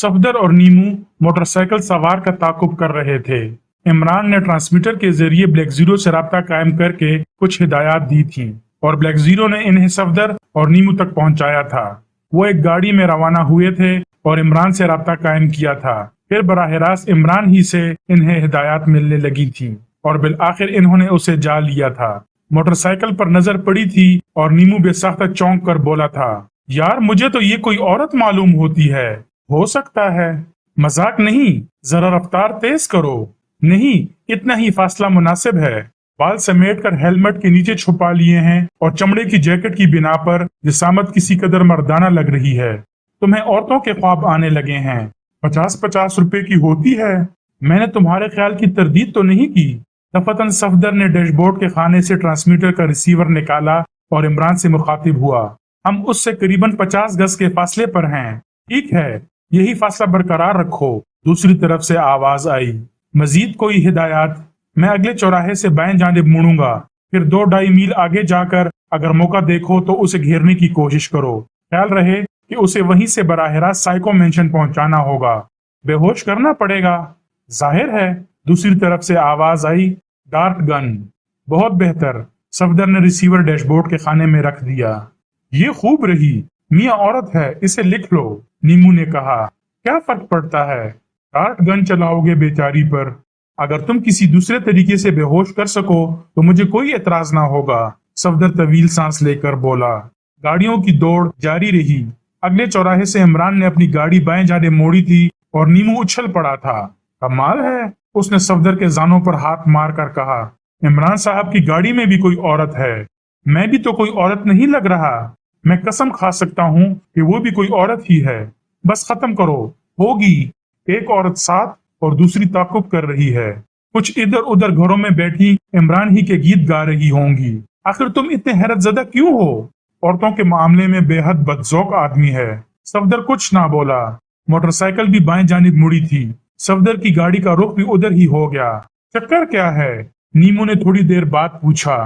सफदर और नीमू मोटरसाइकिल सवार का ताकुब कर रहे थे। इमरान ने ट्रांसमीटर के जरिए ब्लैक जीरो से राब्ता कायम करके कुछ हिदायत दी थी और ब्लैक जीरो ने इन्हें सफदर और नीमू तक पहुंचाया था। वो एक गाड़ी में रवाना हुए थे और इमरान से राब्ता कायम किया था। फिर बराह रास्त इमरान ही से इन्हें हिदायत मिलने लगी थी और बिल आखिर इन्होंने उसे जा लिया था। मोटरसाइकिल पर नजर पड़ी थी और नीमू बेसाख्ता चौंक कर बोला था, यार मुझे तो ये कोई औरत मालूम होती है। हो सकता है। मजाक नहीं, जरा रफ्तार तेज करो। नहीं, इतना ही फासला मुनासिब है। बाल समेट कर हेलमेट के नीचे छुपा लिए हैं और चमड़े की जैकेट की बिना पर जिसामत किसी कदर मर्दाना लग रही है। तुम्हें औरतों के ख्वाब आने लगे हैं। 50-50 रुपए की होती है। मैंने तुम्हारे ख्याल की तरदीद तो नहीं की। दफतन सफदर ने डैशबोर्ड के खाने से ट्रांसमीटर का रिसीवर निकाला और इमरान से मुखातिब हुआ। हम उससे करीबन 50 गज के फासले पर हैं। ठीक है, यही फासला बरकरार रखो। दूसरी तरफ से आवाज आई, मजीद कोई हिदायत? मैं अगले चौराहे से बाएं जानिब मुड़ूंगा, फिर 2-2.5 मील आगे जाकर अगर मौका देखो तो उसे घेरने की कोशिश करो। ख्याल रहे कि उसे वहीं से बराह रास्त साइको मेंशन पहुंचाना होगा। बेहोश करना पड़ेगा। जाहिर है। दूसरी तरफ से आवाज आई, डार्ट गन। बहुत बेहतर। सफदर ने रिसीवर डैशबोर्ड के खाने में रख दिया। ये खूब रही। मियाँ औरत है, इसे लिख लो। नीमू ने कहा, क्या फर्क पड़ता है? डार्ट गन चलाओगे बेचारी पर। अगर तुम किसी दूसरे तरीके से बेहोश कर सको तो मुझे कोई एतराज ना होगा। सफदर तवील सांस लेकर बोला। गाड़ियों की दौड़ जारी रही। अगले चौराहे से इमरान ने अपनी गाड़ी बाएं जाने मोड़ी थी और नीमू उछल पड़ा था। कमाल है, उसने सफदर के जानों पर हाथ मार कर कहा। इमरान साहब की गाड़ी में भी कोई औरत है। मैं भी तो कोई औरत नहीं लग रहा। मैं कसम खा सकता हूँ कि वो भी कोई औरत ही है। बस खत्म करो। होगी। एक औरत साथ और दूसरी ताकुब कर रही है। कुछ इधर उधर घरों में बैठी इमरान ही के गीत गा रही होंगी। आखिर तुम इतने हैरत ज़दा क्यों हो? औरतों के मामले में बेहद बदजौक आदमी है। सफदर कुछ ना बोला। मोटरसाइकिल भी बाएं जानिब मुड़ी थी। सफदर की गाड़ी का रुख भी उधर ही हो गया। चक्कर क्या है? नीमू ने थोड़ी देर बाद पूछा।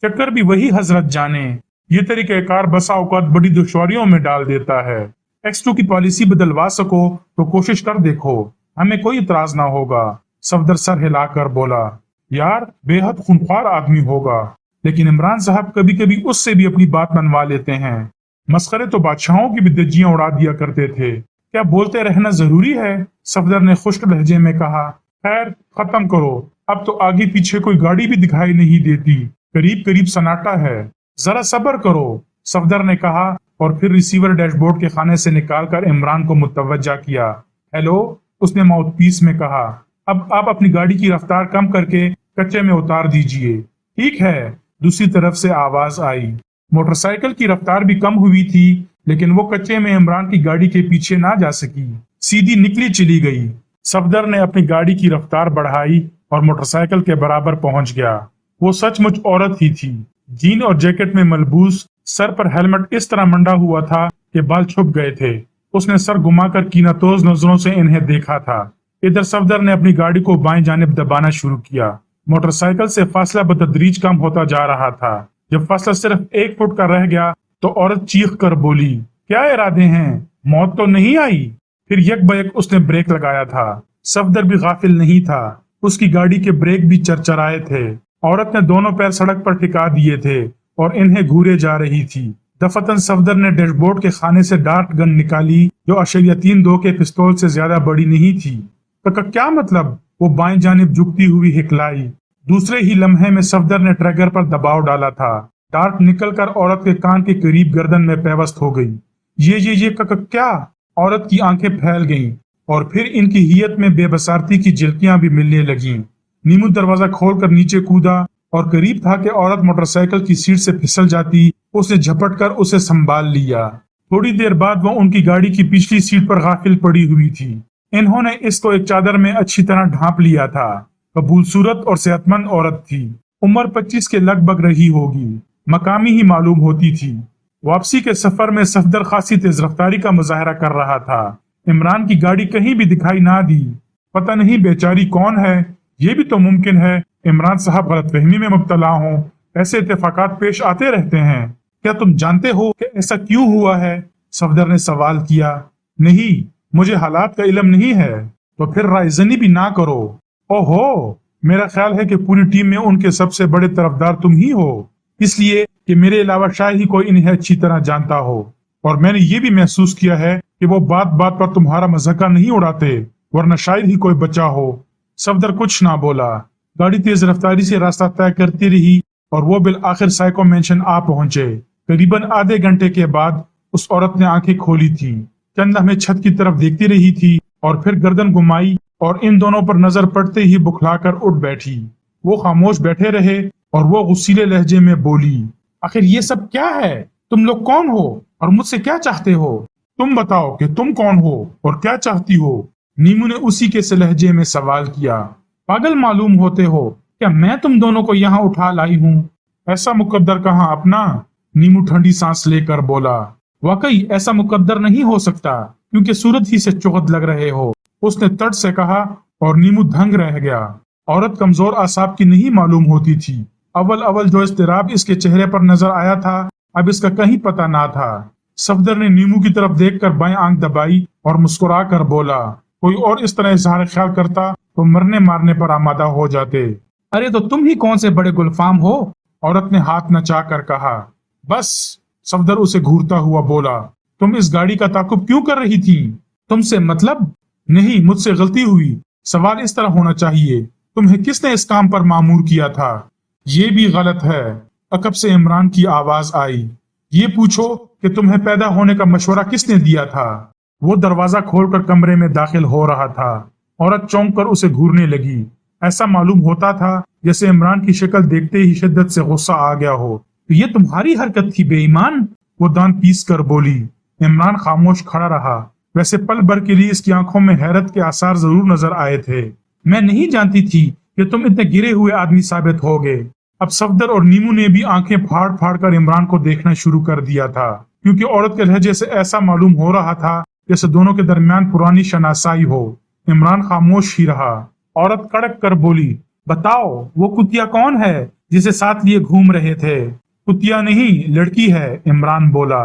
चक्कर भी वही हजरत जाने। ये तरीक़ाकार बसा औकात बड़ी दुश्वारियों में डाल देता है। X2 की पॉलिसी बदलवा सको तो कोशिश कर देखो, हमें कोई इतराज ना होगा। सफदर सर हिलाकर बोला, यार बेहद खूंखार आदमी होगा, लेकिन इमरान साहब कभी कभी उससे भी अपनी बात मनवा लेते हैं। मस्खरे तो बादशाहों की भी धज्जियां उड़ा दिया करते थे। क्या बोलते रहना जरूरी है? सफदर ने खुश्क लहजे में कहा। खैर खत्म करो, अब तो आगे पीछे कोई गाड़ी भी दिखाई नहीं देती। करीब करीब सन्नाटा है। जरा सब्र करो, सफदर ने कहा और फिर रिसीवर डैशबोर्ड के खाने से निकालकर इमरान को मुतवज्जा किया। हेलो, उसने माउथपीस में कहा। अब आप अपनी गाड़ी की रफ्तार कम करके कच्चे में उतार दीजिए। ठीक है। दूसरी तरफ से आवाज आई। मोटरसाइकिल की रफ्तार भी कम हुई थी, लेकिन वो कच्चे में इमरान की गाड़ी के पीछे ना जा सकी। सीधी निकली चली गई। सफदर ने अपनी गाड़ी की रफ्तार बढ़ाई और मोटरसाइकिल के बराबर पहुंच गया। वो सचमुच औरत ही थी। जीन और जैकेट में मलबूस, सर पर हेलमेट इस तरह मंडा हुआ था कि बाल छुप गए थे। उसने सर घुमाकर कीनातोज नजरों से इन्हें देखा था। इधर सफदर ने अपनी गाड़ी को बाएं जानिब दबाना शुरू किया। मोटरसाइकिल से फासला बतदरीज कम होता जा रहा था। जब फासला सिर्फ 1 फुट का रह गया तो औरत चीख कर बोली, क्या इरादे हैं? मौत तो नहीं आई? फिर यक बयक उसने ब्रेक लगाया था। सफदर भी गाफिल नहीं था। उसकी गाड़ी के ब्रेक भी चरचराए थे। औरत ने दोनों पैर सड़क पर टिका दिए थे और इन्हें घूरे जा रही थी। दफतन सफदर ने डैशबोर्ड के खाने से डार्ट गन निकाली, जो 3.2 के पिस्तौल से ज्यादा बड़ी नहीं थी। तो क्या मतलब? वो बाएं जानिब झुकती हुई हिकलाई। दूसरे ही लम्हे में सफदर ने ट्रैगर पर दबाव डाला था। डार्ट निकलकर औरत के कान के करीब गर्दन में पेवस्त हो गई। ये क्या? औरत की आंखें फैल गईं और फिर इनकी हियत में बेबसारती की झलकियां भी मिलने लगीं। नीमू दरवाजा खोलकर नीचे कूदा और करीब था कि औरत मोटरसाइकिल की सीट से फिसल जाती। उसने झपट कर उसे संभाल लिया। थोड़ी देर बाद वो उनकी गाड़ी की पिछली सीट पर गाफिल पड़ी हुई थी। इन्होंने इसको एक चादर में अच्छी तरह ढांप लिया था। कबूल सूरत और सेहतमंद औरत थी। उम्र 25 के लगभग रही होगी। मकामी ही मालूम होती थी। वापसी के सफर में सफदर खासी तेज रफ्तारी का मुजाहरा कर रहा था। इमरान की गाड़ी कहीं भी दिखाई ना दी। पता नहीं बेचारी कौन है। ये भी तो मुमकिन है इमरान साहब गलतफहमी में मुब्तला हों। ऐसे इत्तेफाकात पेश आते रहते हैं। क्या तुम जानते हो कि ऐसा क्यों हुआ है? सफदर ने सवाल किया। नहीं, مجھے حالات کا علم نہیں ہے، تو پھر رائے زنی بھی نہ کرو۔ اوہو، میرا خیال ہے کہ پوری ٹیم میں ان کے سب سے بڑے طرفدار تم ہی ہو، اس لیے کہ میرے علاوہ شاید ہی کوئی انہیں اچھی طرح جانتا ہو، اور میں نے یہ بھی محسوس کیا ہے کہ وہ بات بات پر تمہارا مذاقہ نہیں اڑاتے، ورنہ شاید ہی کوئی بچہ ہو۔ صفدر کچھ نہ بولا۔ گاڑی تیز رفتاری سے راستہ طے کرتی رہی اور وہ بالآخر سائیکو مینشن آ پہنچے۔ قریباً آدھے گھنٹے کے بعد اس عورت نے آنکھیں کھولی تھی، چند لمحے چھت کی طرف دیکھتی رہی تھی اور پھر گردن گھمائی اور ان دونوں پر نظر پڑتے ہی بکھلا کر اٹھ بیٹھی۔ وہ خاموش بیٹھے رہے اور وہ غصیلے لہجے میں بولی، آخر یہ سب کیا ہے؟ تم لوگ کون ہو اور مجھ سے کیا چاہتے ہو؟ تم بتاؤ کہ تم کون ہو اور کیا چاہتی ہو؟ نیمو نے اسی کے سے لہجے میں سوال کیا۔ پاگل معلوم ہوتے ہو، کیا میں تم دونوں کو یہاں اٹھا لائی ہوں؟ ایسا مقدر کہاں اپنا؟ نیمو ٹھنڈی سانس لے کر بولا، واقعی ایسا مقدر نہیں ہو سکتا، کیونکہ صورت ہی سے چغت لگ رہے ہو، اس نے تڑ سے کہا، اور نیمو دھنگ رہ گیا۔ عورت کمزور اعصاب کی نہیں معلوم ہوتی تھی۔ اول جو اضطراب اس کے چہرے پر نظر آیا تھا، اب اس کا کہیں پتہ نہ تھا۔ صفدر نے نیمو کی طرف دیکھ کر بائیں آنکھ دبائی اور مسکرا کر بولا، کوئی اور اس طرح اظہار خیال کرتا تو مرنے مارنے پر آمادہ ہو جاتے۔ ارے تو تم ہی کون سے بڑے گلفام ہو؟ عورت نے ہاتھ نچا کر کہا۔ بس، صفدر اسے گھورتا ہوا بولا، تم اس گاڑی کا تعاقب کیوں کر رہی تھی؟ تم سے مطلب؟ نہیں، مجھ سے غلطی ہوئی۔ سوال اس طرح ہونا چاہیے، تمہیں کس نے اس کام پر مامور کیا تھا؟ یہ بھی غلط ہے۔ عقب سے عمران کی آواز آئی، یہ پوچھو کہ تمہیں پیدا ہونے کا مشورہ کس نے دیا تھا؟ وہ دروازہ کھول کر کمرے میں داخل ہو رہا تھا۔ عورت چونک کر اسے گھورنے لگی۔ ایسا معلوم ہوتا تھا جیسے عمران کی شکل دیکھتے ہی شدت سے غصہ آ گیا ہو۔ تو یہ تمہاری حرکت تھی بے ایمان؟ وہ دان پیس کر بولی۔ عمران خاموش کھڑا رہا، ویسے پل بھر کے لیے اس کی آنکھوں میں حیرت کے آثار ضرور نظر آئے تھے۔ میں نہیں جانتی تھی کہ تم اتنے گرے ہوئے آدمی ثابت ہوگے۔ اب صفدر اور نیمو نے بھی آنکھیں پھاڑ پھاڑ کر عمران کو دیکھنا شروع کر دیا تھا، کیونکہ عورت کے لہجے سے ایسا معلوم ہو رہا تھا جیسے دونوں کے درمیان پرانی شناسائی ہو۔ عمران خاموش ہی رہا۔ عورت کڑک کر بولی، بتاؤ وہ کتیا کون ہے جسے ساتھ لیے گھوم رہے تھے؟ کتیا نہیں، لڑکی ہے، عمران بولا۔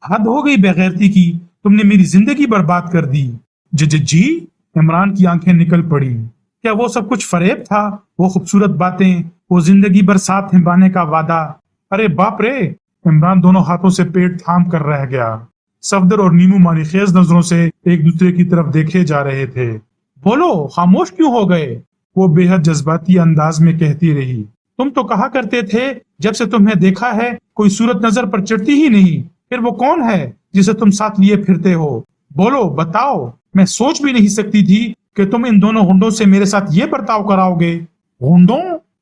حد ہو گئی بےغیرتی کی، تم نے میری زندگی برباد کر دی۔ جی؟ عمران کی آنکھیں نکل پڑی۔ کیا وہ سب کچھ فریب تھا؟ وہ خوبصورت باتیں، وہ زندگی بھر ساتھ نبھانے کا وعدہ؟ ارے باپ رے! عمران دونوں ہاتھوں سے پیٹ تھام کر رہ گیا۔ صفدر اور نیمو مانی خیز نظروں سے ایک دوسرے کی طرف دیکھے جا رہے تھے۔ بولو، خاموش کیوں ہو گئے؟ وہ بے حد جذباتی انداز میں کہتی رہی، تم تو کہا کرتے تھے جب سے تمہیں دیکھا ہے کوئی صورت نظر پر چڑھتی ہی نہیں، پھر وہ کون ہے جسے تم ساتھ لیے پھرتے ہو؟ بولو، بتاؤ۔ میں سوچ بھی نہیں سکتی تھی کہ تم ان دونوں ہونڈوں سے میرے ساتھ یہ برتاؤ کراؤ گے۔ ہونڈوں؟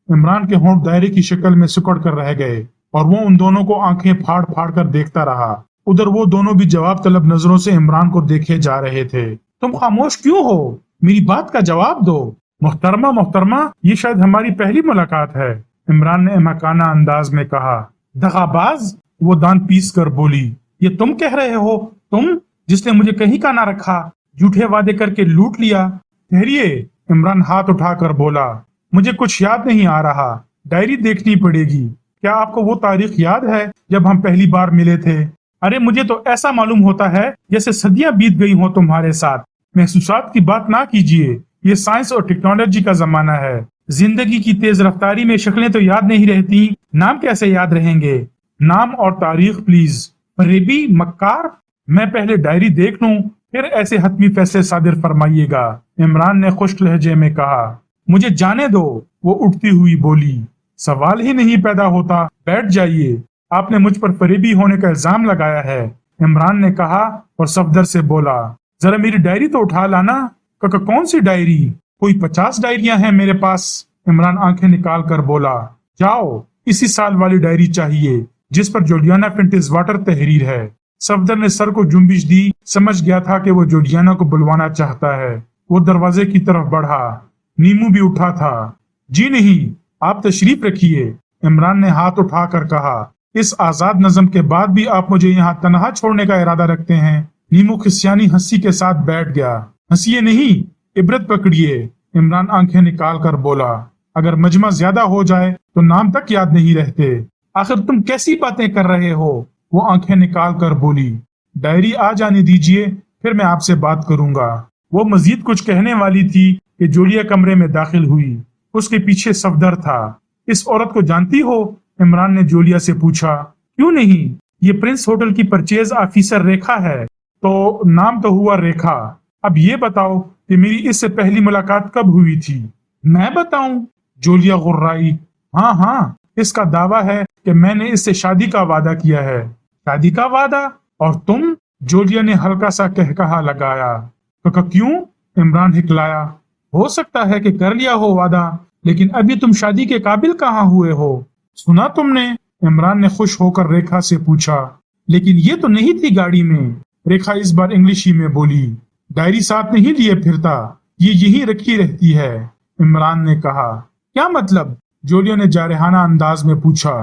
عمران کے ہونٹ دائرے کی شکل میں سکڑ کر رہ گئے اور وہ ان دونوں کو آنکھیں پھاڑ پھاڑ کر دیکھتا رہا۔ ادھر وہ دونوں بھی جواب طلب نظروں سے عمران کو دیکھے جا رہے تھے۔ تم خاموش کیوں ہو؟ میری بات کا جواب دو۔ محترمہ، یہ شاید ہماری پہلی ملاقات ہے، عمران نے احمقانہ انداز میں کہا۔ دغا باز! وہ دان پیس کر بولی، یہ تم کہہ رہے ہو؟ تم جس نے مجھے کہیں کا نہ رکھا، جھوٹے وعدے کر کے لوٹ لیا۔ ٹھہریے، عمران ہاتھ اٹھا کر بولا، مجھے کچھ یاد نہیں آ رہا، ڈائری دیکھنی پڑے گی۔ کیا آپ کو وہ تاریخ یاد ہے جب ہم پہلی بار ملے تھے؟ ارے مجھے تو ایسا معلوم ہوتا ہے جیسے صدیاں بیت گئی ہوں تمہارے ساتھ۔ محسوسات کی بات نہ کیجیے، یہ سائنس اور ٹیکنالوجی کا زمانہ ہے۔ زندگی کی تیز رفتاری میں شکلیں تو یاد نہیں رہتی، نام کیسے یاد رہیں گے؟ نام اور تاریخ پلیز۔ فریبی، مکار! میں پہلے ڈائری دیکھ لوں، پھر ایسے حتمی فیصلے صادر فرمائیے گا، عمران نے خشک لہجے میں کہا۔ مجھے جانے دو، وہ اٹھتی ہوئی بولی۔ سوال ہی نہیں پیدا ہوتا، بیٹھ جائیے۔ آپ نے مجھ پر فریبی ہونے کا الزام لگایا ہے، عمران نے کہا اور صفدر سے بولا، ذرا میری ڈائری تو اٹھا لانا۔ کون سی ڈائری؟ کوئی 50 ڈائریاں ہیں میرے پاس، عمران آنکھیں نکال کر بولا۔ جاؤ، اسی سال والی ڈائری چاہیے جس پر جولیانا فنٹس واٹر تحریر ہے۔ صفدر نے سر کو جنبش دی، سمجھ گیا تھا کہ وہ جولیانا کو بلوانا چاہتا ہے۔ وہ دروازے کی طرف بڑھا۔ نیمو بھی اٹھا تھا۔ جی نہیں، آپ تشریف رکھیے، عمران نے ہاتھ اٹھا کر کہا۔ اس آزاد نظم کے بعد بھی آپ مجھے یہاں تنہا چھوڑنے کا ارادہ رکھتے ہیں؟ نیمو خسیانی ہنسی کے ساتھ بیٹھ گیا۔ ہنسیے نہیں، عبرت پکڑیے، عمران آنکھیں نکال کر بولا۔ اگر مجمع زیادہ ہو جائے تو نام تک یاد نہیں رہتے۔ آخر تم کیسی باتیں کر رہے ہو؟ وہ آنکھیں نکال کر بولی۔ ڈائری آ جانے دیجئے، फिर मैं आपसे बात करूंगा। वो मजीद कुछ कहने वाली थी कि जूलिया कमरे में दाखिल हुई। उसके पीछे सफदर था। इस औरत को जानती हो? इमरान ने जूलिया से पूछा। क्यों नहीं, ये प्रिंस होटल की परचेज ऑफिसर रेखा है। तो नाम तो हुआ रेखा। अब ये बताओ कि मेरी इससे पहली मुलाकात कब हुई थी? मैं बताऊं? जूलिया गुर्राई। हाँ हाँ, इसका दावा है कि मैंने इससे शादी का वादा किया है। शादी का वादा? और तुम? जूलिया ने हल्का सा कहकहा लगाया। तो क्यों? इमरान हिकलाया। हो सकता है कि कर लिया हो वादा, लेकिन अभी तुम शादी के काबिल कहाँ हुए हो? सुना तुमने? इमरान ने खुश होकर रेखा से पूछा। लेकिन ये तो नहीं थी गाड़ी में। रेखा इस बार इंग्लिशी में बोली। डायरी साथ नहीं लिए फिरता, ये यहीं रखी रहती है, इमरान ने कहा। क्या मतलब? जूलिया ने जारहाना अंदाज में पूछा।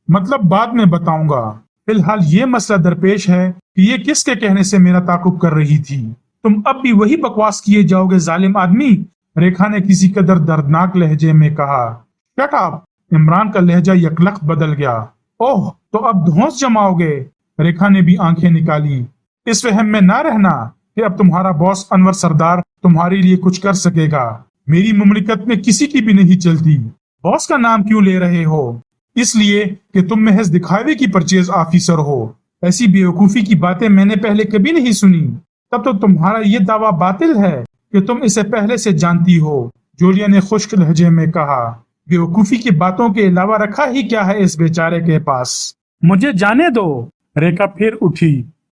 मतलब बाद में बताऊंगा, फिलहाल ये मसला दरपेश है कि ये किसके कहने से मेरा ताकुब कर रही थी। तुम अब भी वही बकवास किए जाओगे जालिम आदमी, रेखा ने किसी कदर दर्दनाक लहजे में कहा। Shut up! इमरान का लहजा यकलख बदल गया। ओह, तो अब धौंस जमाओगे? रेखा ने भी आंखें निकाली। इस वहम में ना रहना कि अब तुम्हारा बॉस अनवर सरदार तुम्हारे लिए कुछ कर सकेगा। मेरी मुमलिकत में किसी की भी नहीं चलती। बॉस का नाम क्यों ले रहे हो? इसलिए कि तुम महज दिखावे की परचेज ऑफिसर हो। ऐसी बेवकूफी की बातें मैंने पहले कभी नहीं सुनी। तब तो तुम्हारा ये दावा बातिल है कि तुम इसे पहले से जानती हो, जूलिया ने खुश्क लहजे में कहा। बेवकूफी की बातों के अलावा रखा ही क्या है इस बेचारे के पास? मुझे जाने दो। रेखा फिर उठी।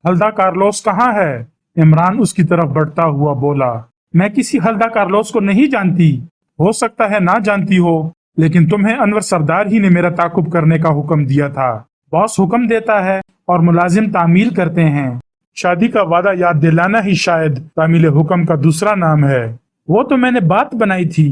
हल्दा कार्लोस कहाँ है? इमरान उसकी तरफ बढ़ता हुआ बोला। मैं किसी हल्दा कार्लोस को नहीं जानती। हो सकता है ना जानती हो, लेकिन तुम्हें अनवर सरदार ही ने मेरा ताकुब करने का हुक्म दिया था। बॉस हुक्म देता है और मुलाजिम तामील करते हैं। शादी का वादा याद दिलाना ही शायद तामील हुक्म का दूसरा नाम है। वो तो मैंने बात बनाई थी।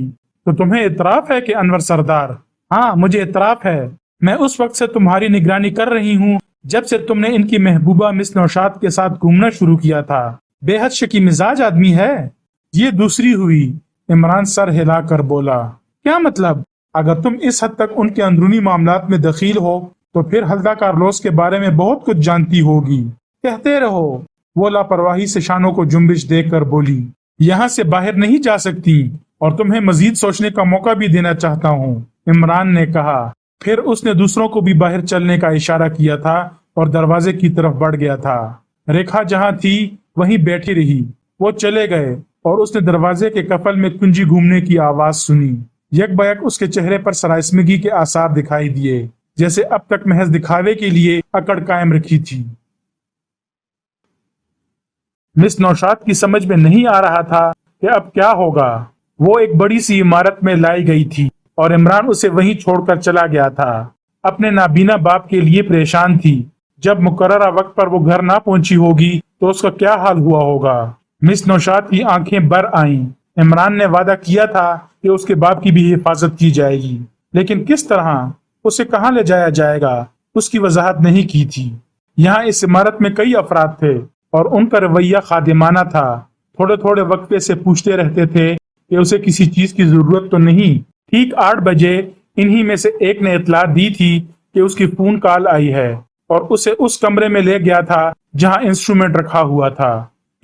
तो तुम्हें इतराफ है कि अनवर सरदार? हाँ, मुझे इतराफ है। मैं उस वक्त से तुम्हारी निगरानी कर रही हूँ जब से तुमने इनकी महबूबा मिस नौशाद के साथ घूमना शुरू किया था। बेहद शकी मिजाज आदमी है। ये दूसरी हुई। इमरान सर हिलाकर बोला। क्या मतलब? अगर तुम इस हद तक उनके अंदरूनी मामलात में दखील हो तो फिर हल्दा कार्लोस के बारे में बहुत कुछ जानती होगी। कहते रहो। वो लापरवाही से शानों को जुम्बिश देकर बोली। यहाँ से बाहर नहीं जा सकती और तुम्हें मजीद सोचने का मौका भी देना चाहता हूँ, इमरान ने कहा। फिर उसने दूसरों को भी बाहर चलने का इशारा किया था और दरवाजे की तरफ बढ़ गया था। रेखा जहाँ थी वहीं बैठी रही। वो चले गए और उसने दरवाजे के कफल में कुंजी घूमने की आवाज सुनी। यकबयक उसके चेहरे पर सराइस्मगी के आसार दिखाई दिए, जैसे अब तक महज दिखावे के लिए अकड़ कायम रखी थी। मिस नौशाद की समझ में नहीं आ रहा था कि अब क्या होगा। वो एक बड़ी सी इमारत में लाई गई थी और इमरान उसे वहीं छोड़कर चला गया था। अपने नाबीना बाप के लिए परेशान थी। जब मुकर्ररा वक्त पर वो घर ना पहुंची होगी तो उसका क्या हाल हुआ होगा। मिस नौशाद की आंखें भर आईं। इमरान ने वादा किया था कि उसके बाप की भी हिफाजत की जाएगी, लेकिन किस तरह? उसे कहाँ ले जाया जाएगा, उसकी वजाहत नहीं की थी। यहाँ इस इमारत में कई अफराद थे और उनका रवैया खादिमाना था। थोड़े थोड़े वक्फे से पूछते रहते थे कि उसे किसी चीज की जरूरत तो नहीं। ठीक 8 बजे इन्हीं में से एक ने इतला दी थी कि उसकी फोन कॉल आई है और उसे उस कमरे में ले गया था जहां इंस्ट्रूमेंट रखा हुआ था।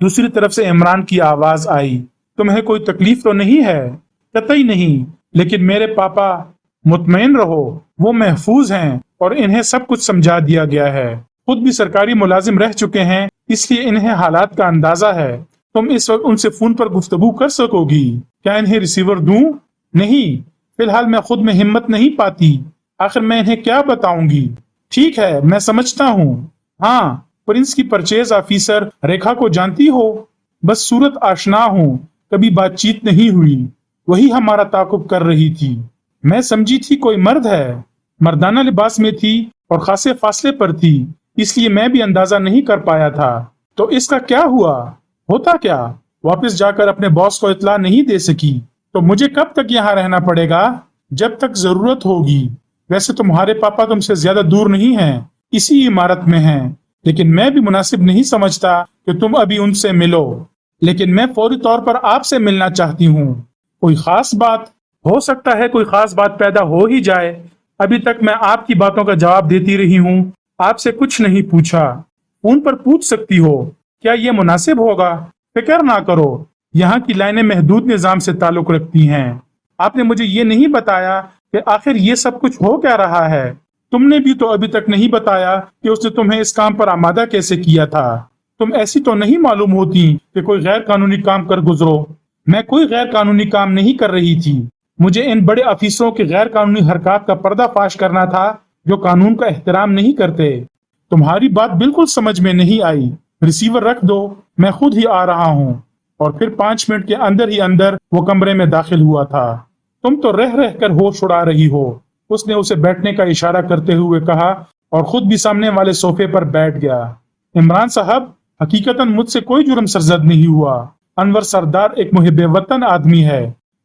दूसरी तरफ से इमरान की आवाज आई। तुम्हें कोई तकलीफ तो नहीं है? कतई नहीं, लेकिन मेरे पापा, मुतमईन रहो, वो महफूज हैं और इन्हें सब कुछ समझा दिया गया है। खुद भी सरकारी मुलाजिम रह चुके हैं, इसलिए इन्हें हालात का अंदाजा है। तुम इस वक्त उनसे फोन पर गुफ्तगू कर सकोगी? क्या इन्हें रिसीवर दूं? नहीं, फिलहाल मैं खुद में हिम्मत नहीं पाती। आखिर मैं इन्हें क्या बताऊंगी? ठीक है, मैं समझता हूँ। हाँ, प्रिंस की परचेज ऑफिसर रेखा को जानती हो? बस सूरत आशना हूँ, कभी बातचीत नहीं हुई। वही हमारा ताकुब कर रही थी। मैं समझी थी कोई मर्द है। मर्दाना लिबास में थी और खासे फासले पर थी, इसलिए मैं भी अंदाजा नहीं कर पाया था। तो इसका क्या हुआ? होता क्या? वापस जाकर अपने बॉस को इत्ला नहीं दे सकी। तो मुझे कब तक यहाँ रहना पड़ेगा? जब तक जरूरत होगी। वैसे तुम्हारे पापा तुमसे ज्यादा दूर नहीं हैं, इसी इमारत में हैं, लेकिन मैं भी मुनासिब नहीं समझता कि तुम अभी उनसे मिलो। लेकिन मैं फौरी तौर पर आपसे मिलना चाहती हूँ। कोई खास बात? हो सकता है कोई खास बात पैदा हो ही जाए। अभी तक मैं आपकी बातों का जवाब देती रही हूँ, आपसे कुछ नहीं पूछा। फोन पर पूछ सकती हो, क्या ये मुनासिब होगा? फिक्र ना करो, यहाँ की लाइनें महदूद निजाम से ताल्लुक रखती हैं। आपने मुझे ये नहीं बताया कि आखिर ये सब कुछ हो क्या रहा है। तुमने भी तो अभी तक नहीं बताया कि उसने तुम्हें इस काम पर आमादा कैसे किया था। तुम ऐसी तो नहीं मालूम होती कि कोई गैर कानूनी काम कर गुजरो। मैं कोई गैर कानूनी काम नहीं कर रही थी। मुझे इन बड़े अफीसरों की गैर कानूनी हरकत का पर्दाफाश करना था जो कानून का एहतराम नहीं करते। तुम्हारी बात बिल्कुल समझ में नहीं आई। रिसीवर रख दो, मैं खुद ही आ रहा हूँ। और फिर 5 मिनट के अंदर ही अंदर वो कमरे में दाखिल हुआ था। तुम तो रह रह कर होश उड़ा रही हो, उसने उसे बैठने का इशारा करते हुए कहा और खुद भी सामने वाले सोफे पर बैठ गया। इमरान साहब, हकीकतन मुझसे कोई जुर्म सरजद नहीं हुआ। अनवर सरदार एक मुहिब वतन आदमी है।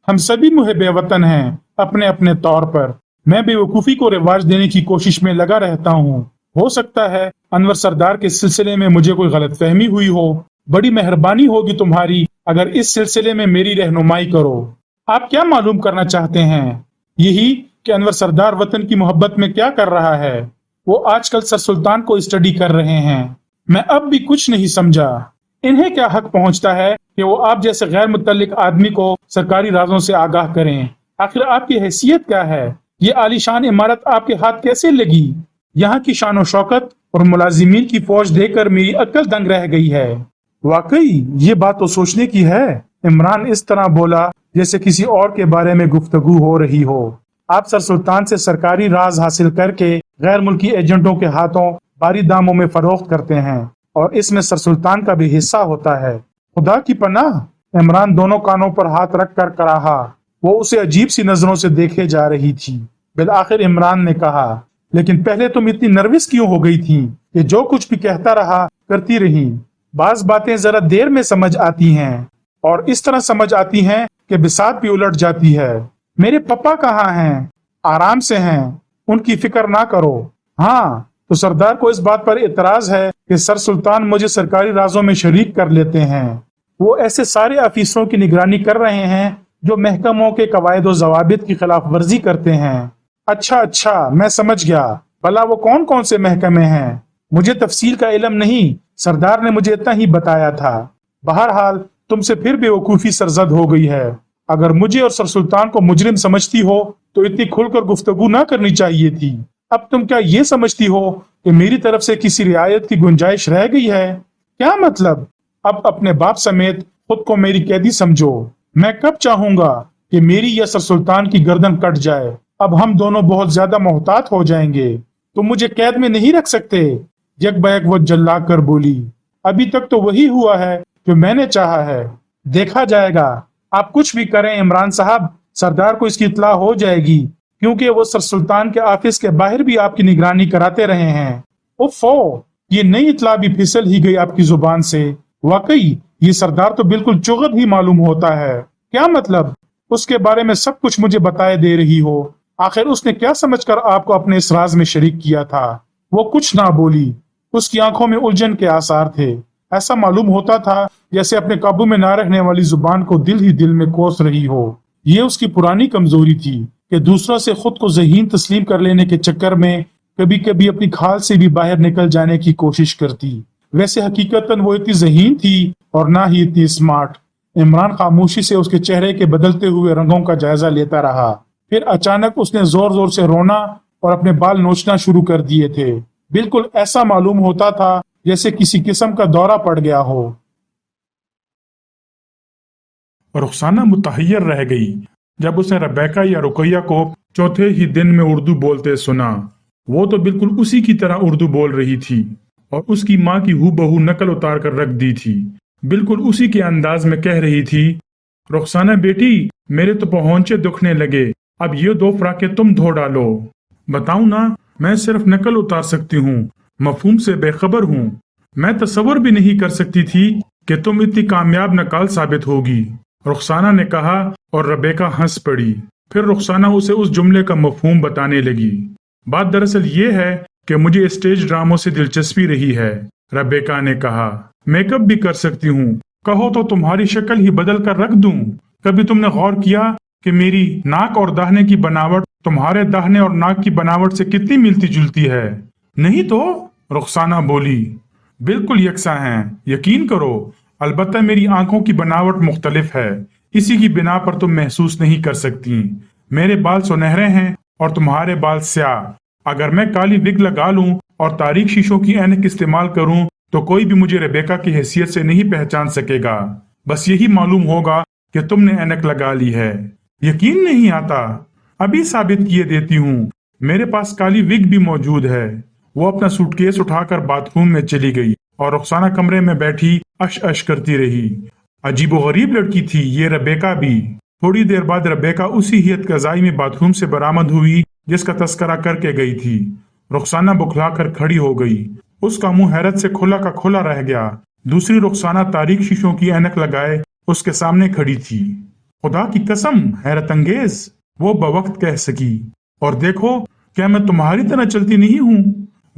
हम सभी मुहिब वतन हैं अपने अपने तौर पर। मैं बेवकूफी को रिवाज देने की कोशिश में लगा रहता हूँ। हो सकता है अनवर सरदार के सिलसिले में मुझे कोई गलतफहमी हुई हो। बड़ी मेहरबानी होगी तुम्हारी अगर इस सिलसिले में मेरी रहनुमाई करो। आप क्या मालूम करना चाहते हैं? यही कि अनवर सरदार वतन की मोहब्बत में क्या कर रहा है। वो आजकल सर सुल्तान को स्टडी कर रहे हैं। मैं अब भी कुछ नहीं समझा। इन्हें क्या हक पहुंचता है कि वो आप जैसे गैर मुतल्लिक आदमी को सरकारी राजों से आगाह करें? आखिर आपकी हैसियत क्या है? ये आलीशान इमारत आपके हाथ कैसे लगी? यहाँ की शान और शौकत और मुलाजिमीन की फौज देखकर मेरी अक्ल दंग रह गई है। वाकई ये बात तो सोचने की है। इमरान इस तरह बोला जैसे किसी और के बारे में गुफ्तगू हो रही हो। आप सर सुल्तान से सरकारी राज हासिल करके गैर मुल्की एजेंटों के हाथों भारी दामों में फरोख्त करते हैं और इसमें सर सुल्तान का भी हिस्सा होता है। खुदा की पनाह! इमरान दोनों कानों पर हाथ रख कर कराहा। वो उसे अजीब सी नजरों से देखे जा रही थी। बिल आखिर इमरान ने कहा, लेकिन पहले तुम इतनी नर्वस क्यों हो गई थी कि जो कुछ भी कहता रहा करती रही? बाज बातें जरा देर में समझ आती हैं और इस तरह समझ आती हैं कि बिसात भी उलट जाती है। मेरे पापा कहाँ हैं? आराम से हैं, उनकी फिक्र ना करो। हाँ, तो सरदार को इस बात पर एतराज है कि सर सुल्तान मुझे सरकारी राजों में शरीक कर लेते हैं। वो ऐसे सारे अफीसरों की निगरानी कर रहे हैं जो महकमों के कवायद और जवाबित की खिलाफ वर्जी करते हैं। अच्छा, मैं समझ गया। भला वो कौन कौन से महकमे हैं? मुझे तफसील का इल्म नहीं, सरदार ने मुझे इतना ही बताया था। बहरहाल तुमसे फिर बेवकूफी सरजद हो गई है। अगर मुझे और सर सुल्तान को मुजरिम समझती हो तो इतनी खुलकर गुफ्तगू ना करनी चाहिए थी। अब तुम क्या ये समझती हो कि मेरी तरफ से किसी रियायत की गुंजाइश रह गई है? क्या मतलब? अब अपने बाप समेत खुद को मेरी कैदी समझो। मैं कब चाहूंगा कि मेरी या सर सुल्तान की गर्दन कट जाए। अब हम दोनों बहुत ज्यादा मोहतात हो जाएंगे। तुम मुझे कैद में नहीं रख सकते। यकबयक वो जल्ला कर बोली, अभी तक तो वही हुआ है जो मैंने चाहा है। देखा जाएगा। आप कुछ भी करें इमरान साहब, सरदार को इसकी इत्तला हो जाएगी, क्योंकि वो सर सुल्तान के ऑफिस के बाहर भी आपकी निगरानी कराते रहे हैं। उफ़ो, ये नई इत्तला भी फिसल ही गई आपकी जुबान से। वाकई ये सरदार तो बिल्कुल चुगत ही मालूम होता है। क्या मतलब? उसके बारे में सब कुछ मुझे बताए दे रही हो। आखिर उसने क्या समझकर आपको अपने इस राज में शरीक किया था? वो कुछ ना बोली। उसकी आंखों में उलझन के आसार थे। ऐसा मालूम होता था जैसे अपने काबू में ना रहने वाली जुबान को दिल ही दिल में कोस रही हो। ये उसकी पुरानी कमजोरी थी कि दूसरों से खुद को ज़हीन तस्लीम कर लेने के चक्कर में कभी कभी अपनी खाल से भी बाहर निकल जाने की कोशिश करती। वैसे हकीकतन वो इतनी ज़हीन थी और ना ही इतनी स्मार्ट। इमरान खामोशी से उसके चेहरे के बदलते हुए रंगों का जायजा लेता रहा। फिर अचानक उसने जोर जोर से रोना और अपने बाल नोचना शुरू कर दिए थे। बिल्कुल ऐसा मालूम होता था जैसे किसी किस्म का दौरा पड़ गया हो। रुखसाना मुतहय्यर रह गई जब उसने रबैका या रुकैया को चौथे ही दिन में उर्दू बोलते सुना। वो तो बिल्कुल उसी की तरह उर्दू बोल रही थी और उसकी माँ की हूबहू नकल उतार कर रख दी थी। बिल्कुल उसी के अंदाज में कह रही थी, रुखसाना बेटी, मेरे तो पहुंचे दुखने लगे, अब ये 2 फ्राकें तुम धो डालो। बताऊं ना, मैं सिर्फ नकल उतार सकती हूँ, मफहूम से बेखबर हूँ। मैं तसव्वुर भी नहीं कर सकती थी कि तुम इतनी कामयाब नकाल साबित होगी, रुखसाना ने कहा और रबेका हंस पड़ी। फिर रुखसाना उसे उस जुमले का मफहूम बताने लगी। बात दरअसल ये है कि मुझे स्टेज ड्रामों से दिलचस्पी रही है। रबेका ने कहा, मेकअप भी कर सकती हूँ, कहो तो तुम्हारी शक्ल ही बदल कर रख दूं। कभी तुमने गौर किया कि मेरी नाक और दाहिने की बनावट तुम्हारे दाहिने और नाक की बनावट से कितनी मिलती जुलती है? नहीं तो, रुखसाना बोली। बिल्कुल यकसा हैं, यकीन करो। अलबत्ता मेरी आंखों की बनावट मुख्तलिफ है, इसी की बिना पर तुम महसूस नहीं कर सकती। मेरे बाल सुनहरे हैं और तुम्हारे बाल स्याह। अगर मैं काली विग लगा लूं और तारीक शीशों की ऐनक इस्तेमाल करूं तो कोई भी मुझे रेबेका की हैसियत से नहीं पहचान सकेगा। बस यही मालूम होगा कि तुमने ऐनक लगा ली है। यकीन नहीं आता। अभी साबित किए देती हूँ। मेरे पास काली विग भी मौजूद है। वो अपना सूटकेस उठाकर बाथरूम में चली गई और रुखसाना कमरे में बैठी अश अश करती रही। अजीबोगरीब लड़की थी ये रेबेका भी। थोड़ी देर बाद रेबेका उसी हियत कज़ाई में बाथरूम से बरामद हुई जिसका तस्करा करके गई थी। रुखसाना बुखलाकर खड़ी हो गई। उसका मुंह हैरत से खुला का खुला रह गया। दूसरी रुखसाना तारीक शीशों की ऐनक लगाए उसके सामने खड़ी थी। खुदा की कसम, हैरत अंगेज, वो बवक्त कह सकी। और देखो, क्या मैं तुम्हारी तरह चलती नहीं हूँ?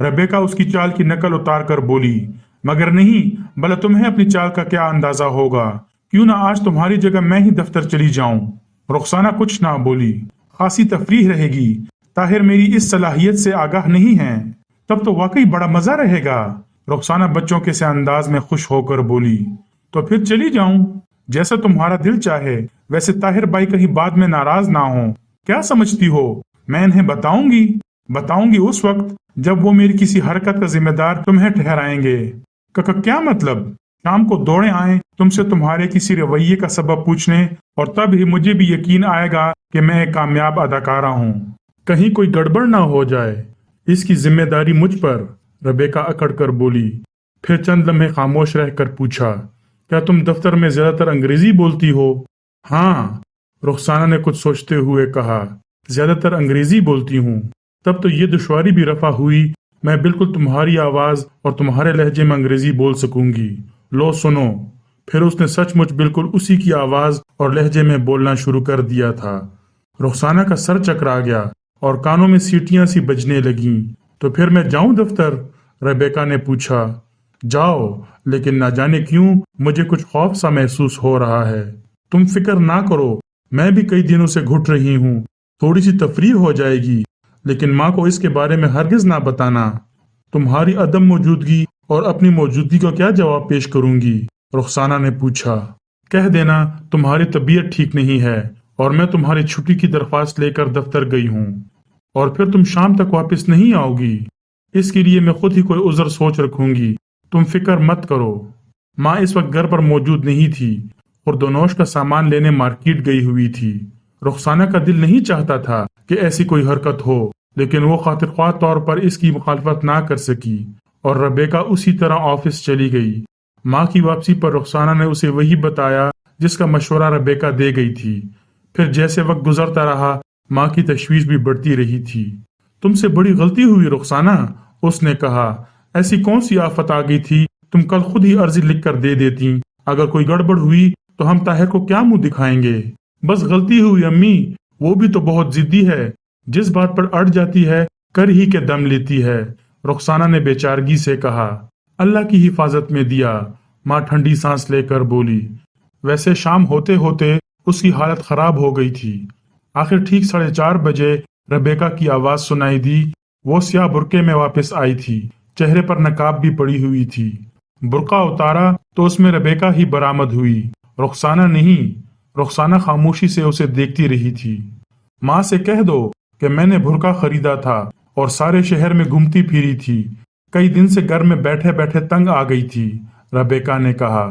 रेबेका उसकी चाल की नकल उतार कर बोली। मगर नहीं, भला तुम्हें अपनी चाल का क्या अंदाजा होगा? क्यों ना आज तुम्हारी जगह मैं ही दफ्तर चली जाऊं। रुखसाना कुछ ना बोली। खासी तफरीह रहेगी। ताहिर मेरी इस सलाहियत से आगाह नहीं है। तब तो वाकई बड़ा मजा रहेगा। रुखसाना बच्चों के से अंदाज में खुश होकर बोली। तो फिर चली जाऊं, जैसा तुम्हारा दिल चाहे। वैसे ताहिर भाई कहीं बाद में नाराज ना हो। क्या समझती हो? मैं इन्हें बताऊंगी उस वक्त जब वो मेरी किसी हरकत का जिम्मेदार तुम्हें ठहराएंगे। क्या मतलब? शाम को दौड़े आए तुमसे तुम्हारे किसी रवैये का सबब पूछने, और तब ही मुझे भी यकीन आएगा कि मैं एक कामयाब अदाकारा हूँ। कहीं कोई गड़बड़ ना हो जाए, इसकी जिम्मेदारी मुझ पर। रेबेका अकड़ कर बोली। फिर चंद लम्हे खामोश रहकर पूछा, क्या तुम दफ्तर में ज्यादातर अंग्रेजी बोलती हो? हाँ, रुखसाना ने कुछ सोचते हुए कहा, ज्यादातर अंग्रेजी बोलती हूँ। तब तो ये दुश्वारी भी रफा हुई, मैं बिल्कुल तुम्हारी आवाज और तुम्हारे लहजे में अंग्रेजी बोल सकूंगी। लो सुनो। फिर उसने सचमुच बिल्कुल उसी की आवाज और लहजे में बोलना शुरू कर दिया था। रुखसाना का सर चकरा गया और कानों में सीटियां सी बजने लगीं। तो फिर मैं जाऊं दफ्तर? रेबेका ने पूछा। जाओ, लेकिन ना जाने क्यों मुझे कुछ खौफ सा महसूस हो रहा है। तुम फिक्र ना करो, मैं भी कई दिनों से घुट रही हूँ। थोड़ी सी तफरीह हो जाएगी, लेकिन माँ को इसके बारे में हरगिज ना बताना। तुम्हारी अदम मौजूदगी और अपनी मौजूदगी का क्या जवाब पेश करूंगी? रुखसाना ने पूछा। कह देना तुम्हारी तबीयत ठीक नहीं है और मैं तुम्हारी छुट्टी की दरख्वास्त लेकर दफ्तर गई हूँ, और फिर तुम शाम तक वापस नहीं आओगी। इसके लिए मैं खुद ही कोई उज़र सोच रखूंगी। तुम फिक्र मत करो। माँ इस वक्त घर पर मौजूद नहीं थी और दोनोश का सामान लेने मार्केट गई हुई थी। रुखसाना का दिल नहीं चाहता था कि ऐसी कोई हरकत हो, लेकिन वो खातिरख्वाह तौर पर इसकी मुखालफत ना कर सकी और रेबेका उसी तरह ऑफिस चली गई। माँ की वापसी पर रुखसाना ने उसे वही बताया जिसका मशवरा रेबेका दे गई थी। फिर जैसे वक्त गुजरता रहा, माँ की तशवीश भी बढ़ती रही थी। तुमसे बड़ी गलती हुई रुखसाना, उसने कहा। ऐसी कौन सी आफत आ गई थी? तुम कल खुद ही अर्जी लिख कर दे देती। अगर कोई गड़बड़ हुई तो हम ताहिर को क्या मुंह दिखाएंगे? बस गलती हुई अम्मी, वो भी तो बहुत जिद्दी है। जिस बात पर अड़ जाती है कर ही के दम लेती है। रुखसाना ने बेचारगी से कहा। अल्लाह की हिफाजत में दिया, माँ ठंडी सांस लेकर बोली। वैसे शाम होते होते उसकी हालत खराब हो गई थी। आखिर ठीक 4:30 बजे रेबेका की आवाज सुनाई दी। वो स्याह बुरके में वापस आई थी। चेहरे पर नकाब भी पड़ी हुई थी। बुरका उतारा तो उसमें रेबेका ही बरामद हुई, रुखसाना नहीं। रुखसाना खामोशी से उसे देखती रही थी। माँ से कह दो कि मैंने बुरका खरीदा था और सारे शहर में घूमती फिरी थी। कई दिन से घर में बैठे बैठे तंग आ गई थी, रेबेका ने कहा।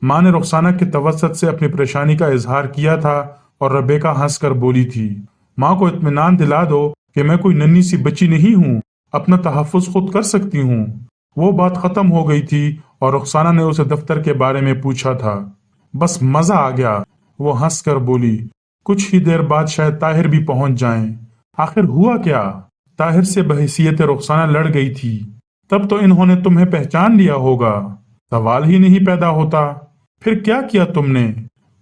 माँ ने रुखसाना के तवस्सुत से अपनी परेशानी का इजहार किया था और रेबेका हंसकर बोली थी, माँ को इत्मीनान दिला दो कि मैं कोई नन्ही सी बच्ची नहीं हूँ, अपना तहफ़्फ़ुज़ खुद कर सकती हूँ। वो बात खत्म हो गई थी और रुखसाना ने उसे दफ्तर के बारे में पूछा था। बस मजा आ गया, वो हंसकर बोली। कुछ ही देर बाद शायद ताहिर भी पहुंच जाएं। आखिर हुआ क्या? ताहिर से बहैसियत रुखसाना लड़ गई थी। तब तो इन्होंने तुम्हें पहचान लिया होगा, सवाल ही नहीं पैदा होता। फिर क्या किया तुमने?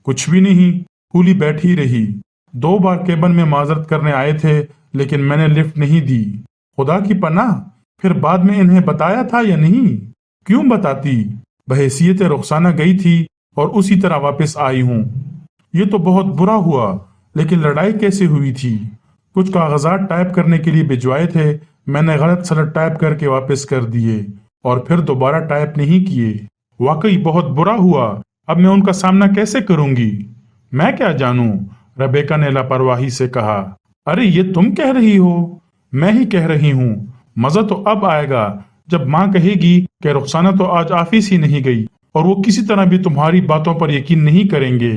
कुछ भी नहीं, कूली बैठी रही। 2 बार केबिन में माजरत करने आए थे, लेकिन मैंने लिफ्ट नहीं दी। खुदा की पनाह, फिर बाद में इन्हें बताया था या नहीं? क्यों बताती? बहैसियत रुखसाना गई थी और उसी तरह वापस आई हूँ। ये तो बहुत बुरा हुआ, लेकिन लड़ाई कैसे हुई थी? कुछ कागजात टाइप करने के लिए भिजवाए थे, मैंने गलत सलत टाइप करके वापस कर दिए और फिर दोबारा टाइप नहीं किए। वाकई बहुत बुरा हुआ। अब मैं उनका सामना कैसे करूंगी? मैं क्या जानूं, रेबेका ने लापरवाही से कहा। अरे ये तुम कह रही हो? मैं ही कह रही हूँ। मजा तो अब आएगा जब माँ कहेगी कि रुखसाना तो आज ऑफिस ही नहीं गई, और वो किसी तरह भी तुम्हारी बातों पर यकीन नहीं करेंगे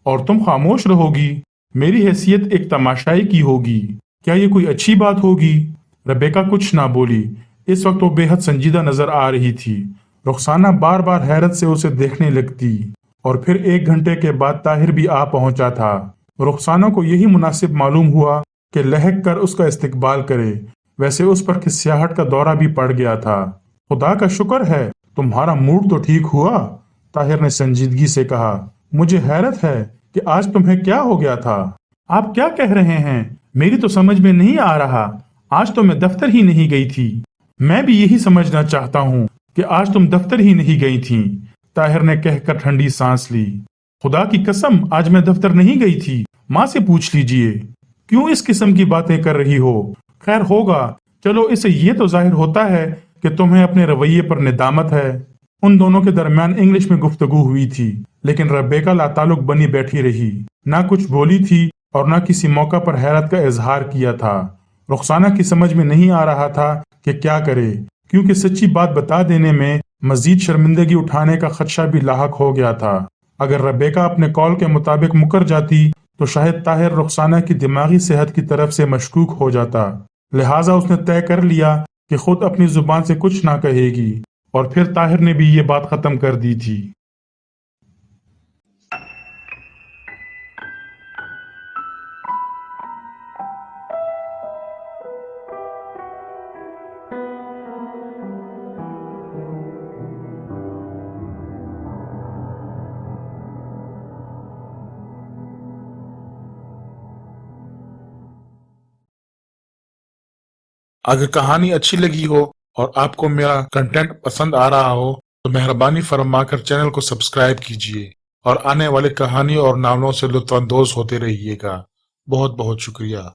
और तुम खामोश रहोगी। मेरी हैसियत एक तमाशाई की होगी। क्या ये कोई अच्छी बात होगी? रेबेका कुछ ना बोली। इस वक्त वो बेहद संजीदा नजर आ रही थी। रुखसाना बार बार हैरत से उसे देखने लगती। और फिर 1 घंटे के बाद ताहिर भी आ पहुंचा था। रुखसाना को यही मुनासिब मालूम हुआ कि लहक कर उसका इस्तकबाल करे। वैसे उस पर खिस्याहट का दौरा भी पड़ गया था। खुदा का शुक्र है तुम्हारा मूड तो ठीक हुआ, ताहिर ने संजीदगी से कहा। मुझे हैरत है कि आज तुम्हें क्या हो गया था। आप क्या कह रहे हैं? मेरी तो समझ में नहीं आ रहा। आज तो मैं दफ्तर ही नहीं गई थी। मैं भी यही समझना चाहता हूँ कि आज तुम दफ्तर ही नहीं गई थी, ताहिर ने कहकर ठंडी सांस ली। खुदा की कसम आज मैं दफ्तर नहीं गई थी। माँ से पूछ लीजिए। क्यों इस किस्म की बातें कर रही हो? खैर होगा, चलो इससे ये तो जाहिर होता है कि तुम्हें अपने रवैये पर निदामत है। उन दोनों के दरमियान इंग्लिश में गुफ्तगू हुई थी, लेकिन रेबेका लाताल्लुक बनी बैठी रही। ना कुछ बोली थी और ना किसी मौका पर हैरत का इजहार किया था। रुखसाना की समझ में नहीं आ रहा था कि क्या करे, क्योंकि सच्ची बात बता देने में मजीद शर्मिंदगी उठाने का खदशा भी लाहक हो गया था। अगर रेबेका अपने कॉल के मुताबिक मुकर जाती तो शायद ताहिर रुखसाना की दिमागी सेहत की तरफ से मशकूक हो जाता। लिहाजा उसने तय कर लिया कि खुद अपनी जुबान से कुछ ना कहेगी, और फिर ताहिर ने भी ये बात खत्म कर दी थी। अगर कहानी अच्छी लगी हो और आपको मेरा कंटेंट पसंद आ रहा हो तो मेहरबानी फरमाकर चैनल को सब्सक्राइब कीजिए और आने वाली कहानी और नावलों से लुत्फ अंदोज होते रहिएगा। बहुत बहुत शुक्रिया।